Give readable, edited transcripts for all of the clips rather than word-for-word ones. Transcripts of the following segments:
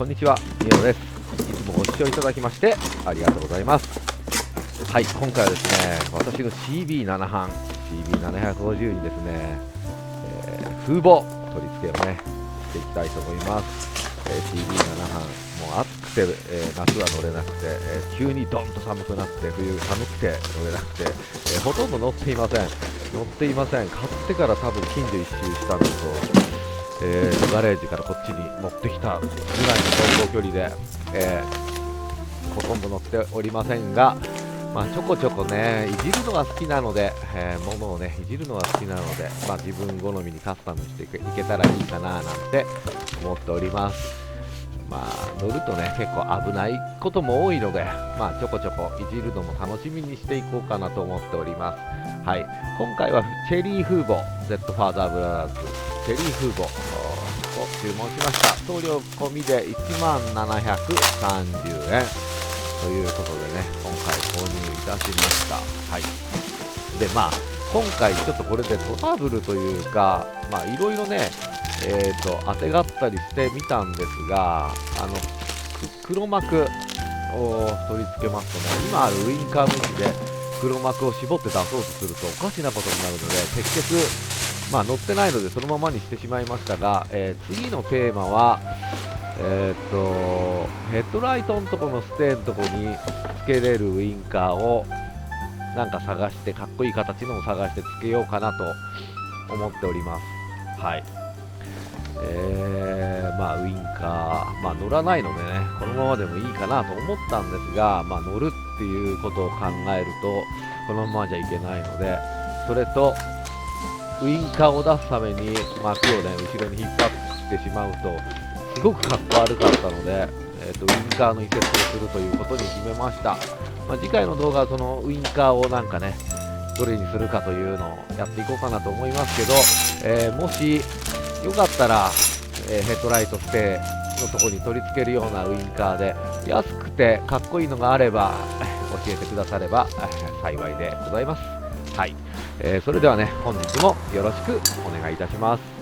こんにちは、みおです。いつもご視聴いただきましてありがとうございます。はい、今回はですね、私の CB7 班 CB750 にですね、風防取り付けをねしていきたいと思います。CB7 班もう暑くて、夏は乗れなくて、急にドンと寒くなって冬寒くて乗れなくて、ほとんど乗っていません。買ってから多分近所一周したのと、ガレージからこっちに持ってきたぐらいの走行距離で、ほとんど乗っておりませんが、ちょこちょこねいじるのが好きなので、物をねいじるのが好きなので、自分好みにカスタムしていけたらいいかななんて思っております。乗るとね結構危ないことも多いので、ちょこちょこいじるのも楽しみにしていこうかなと思っております。はい、今回はチェリー風防 Z ファーザーブラザーズチェリー風防を注文しました。送料込みで1730円ということでね、今回購入いたしました。はい。で、今回ちょっとこれでトラブルというか、いろいろね、当てがったりしてみたんですが、黒幕を取り付けますとね、今あるウインカー向きで黒幕を絞って出そうとするとおかしなことになるので、結局、乗ってないのでそのままにしてしまいましたが、次のテーマは、ヘッドライトのところのステーのところにつけれるウインカーをなんか探して、かっこいい形のを探してつけようかなと思っております。はい。ウインカー、乗らないのでね、このままでもいいかなと思ったんですが、乗るっていうことを考えると、このままじゃいけないので、それと、ウインカーを出すために幕をね、後ろに引っ張ってしまうと、すごくかっこ悪かったので、ウインカーの移設をするということに決めました。次回の動画はそのウインカーをなんかね、どれにするかというのをやっていこうかなと思いますけど、もしよかったら、ヘッドライトステーのところに取り付けるようなウインカーで安くてかっこいいのがあれば教えてくだされば幸いでございます。はい、それではね、本日もよろしくお願いいたします。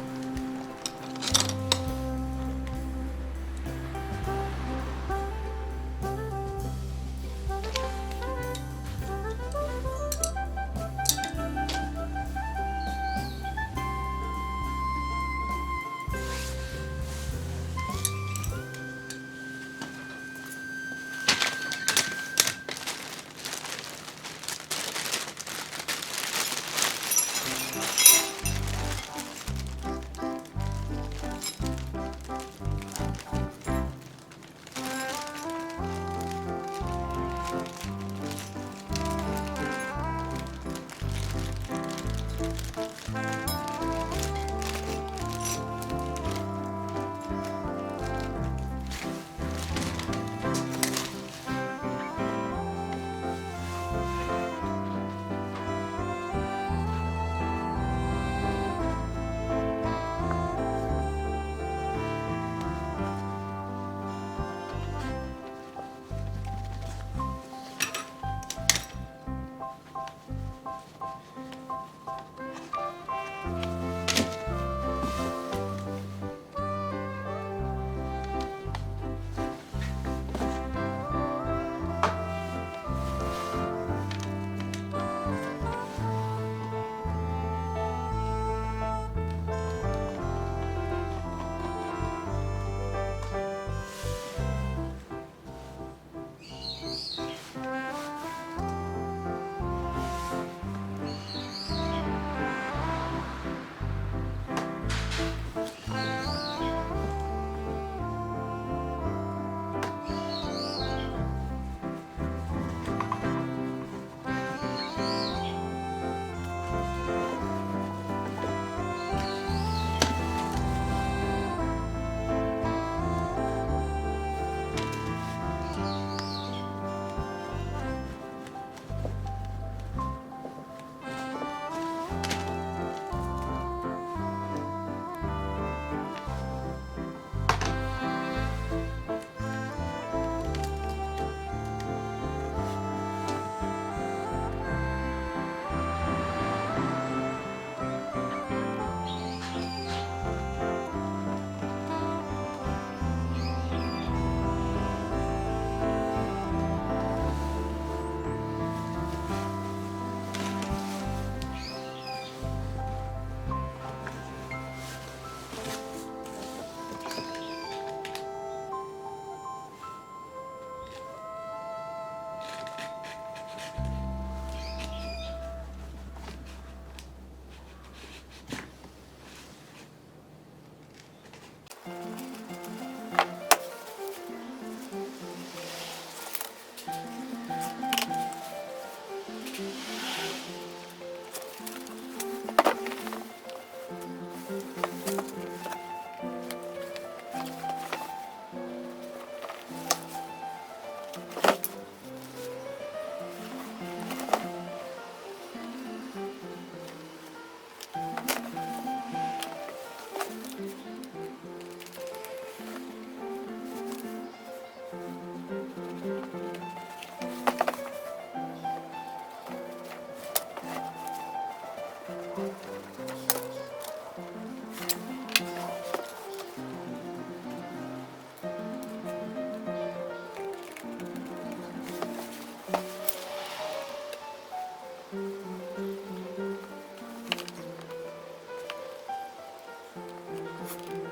は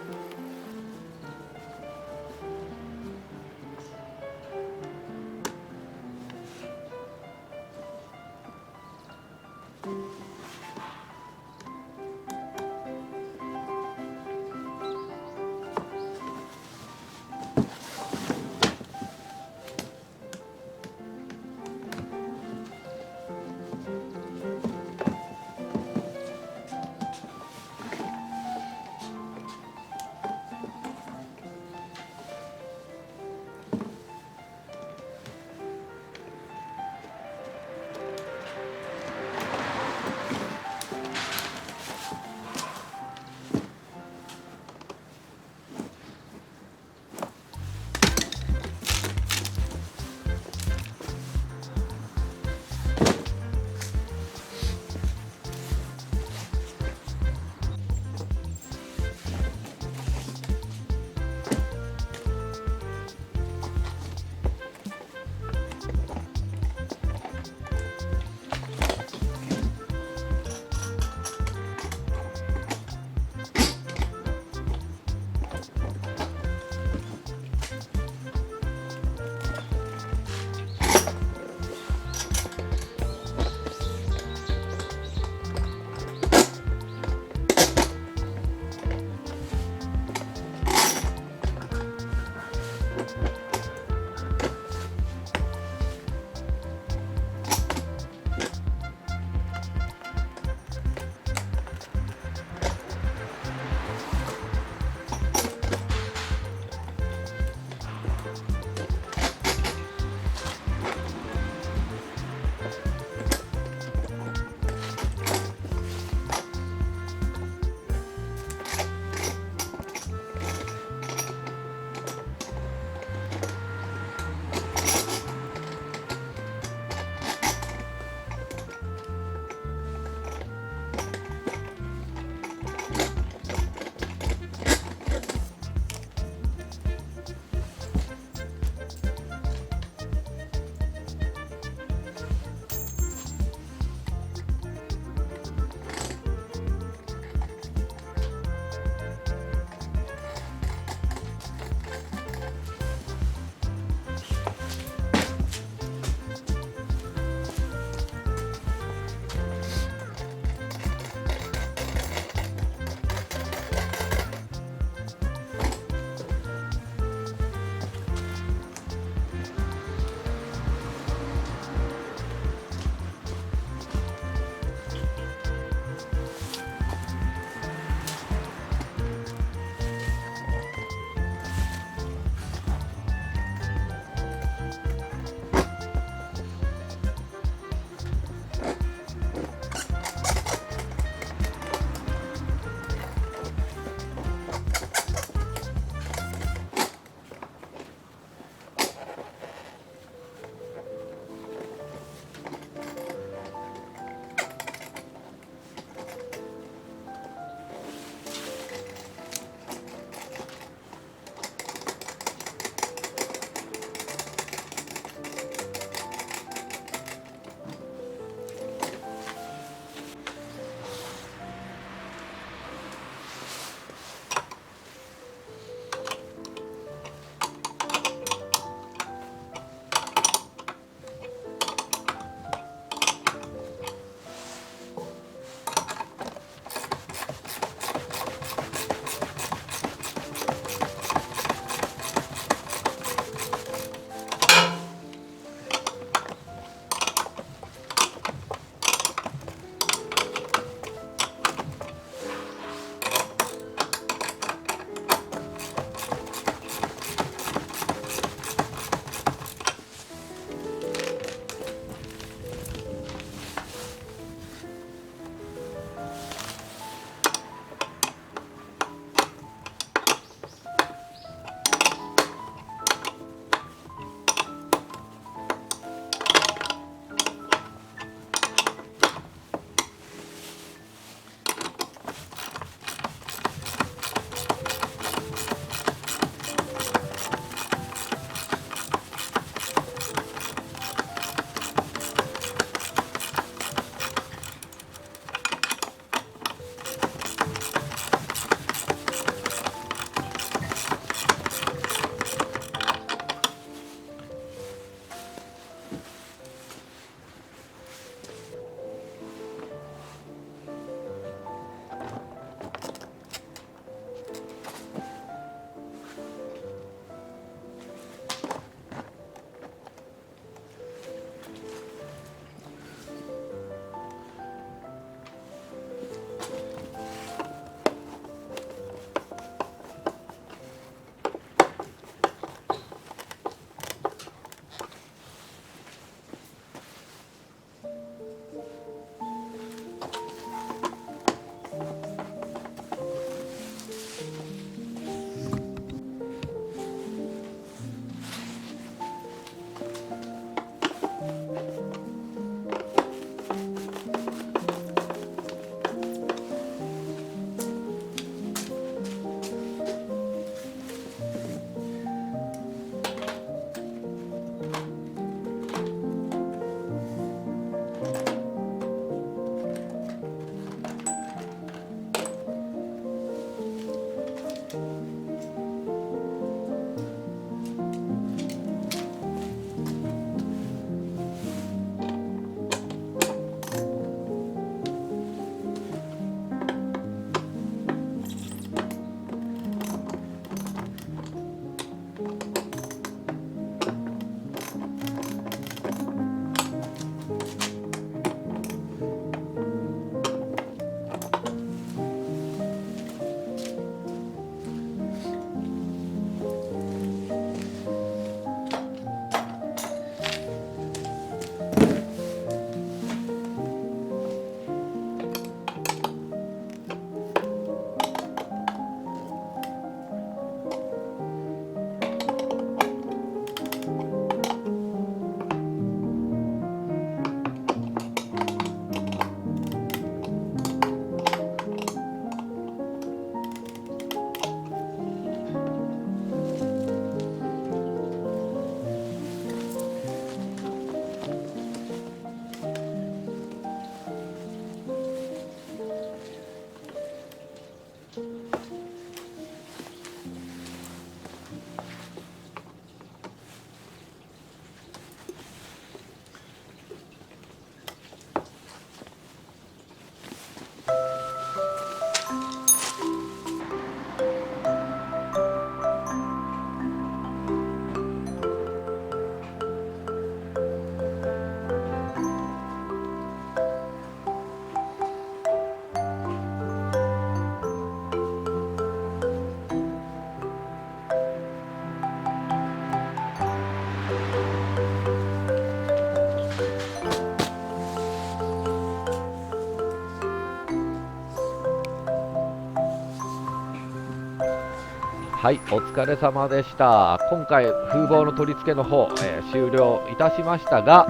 はい、お疲れ様でした。今回風防の取り付けの方、終了いたしましたが、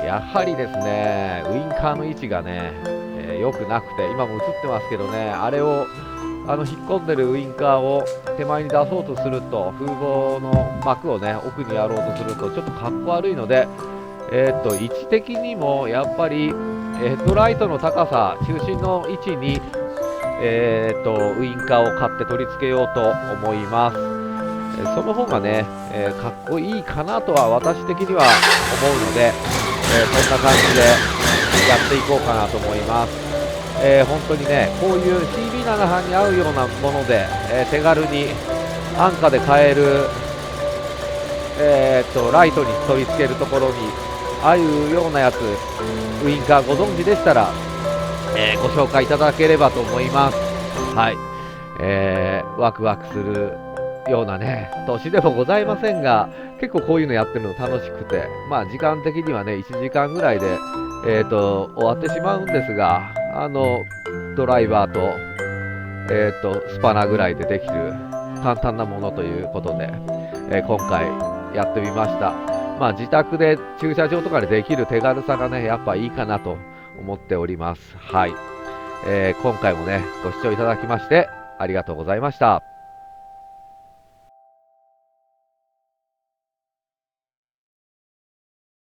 やはりですね、ウインカーの位置がね、良くなくて、今も映ってますけどね、あれを引っ込んでるウインカーを手前に出そうとすると、風防の幕をね奥にやろうとするとちょっとかっこ悪いので、位置的にもやっぱりヘッドライトの高さ、中心の位置にウインカーを買って取り付けようと思います。その方がね、かっこいいかなとは私的には思うので、そんな感じでやっていこうかなと思います。本当にね、こういう CB7 に合うようなもので、手軽に安価で買える、ライトに取り付けるところにああいうようなやつ、ウインカーご存知でしたら、ご紹介いただければと思います。はい、ワクワクするようなね年でもございませんが、結構こういうのやってるの楽しくて、まあ時間的にはね1時間ぐらいで、終わってしまうんですが、ドライバーと、スパナぐらいでできる簡単なものということで、今回やってみました。まあ自宅で駐車場とかでできる手軽さがねやっぱいいかなと思っております。はい、今回もねご視聴いただきましてありがとうございました。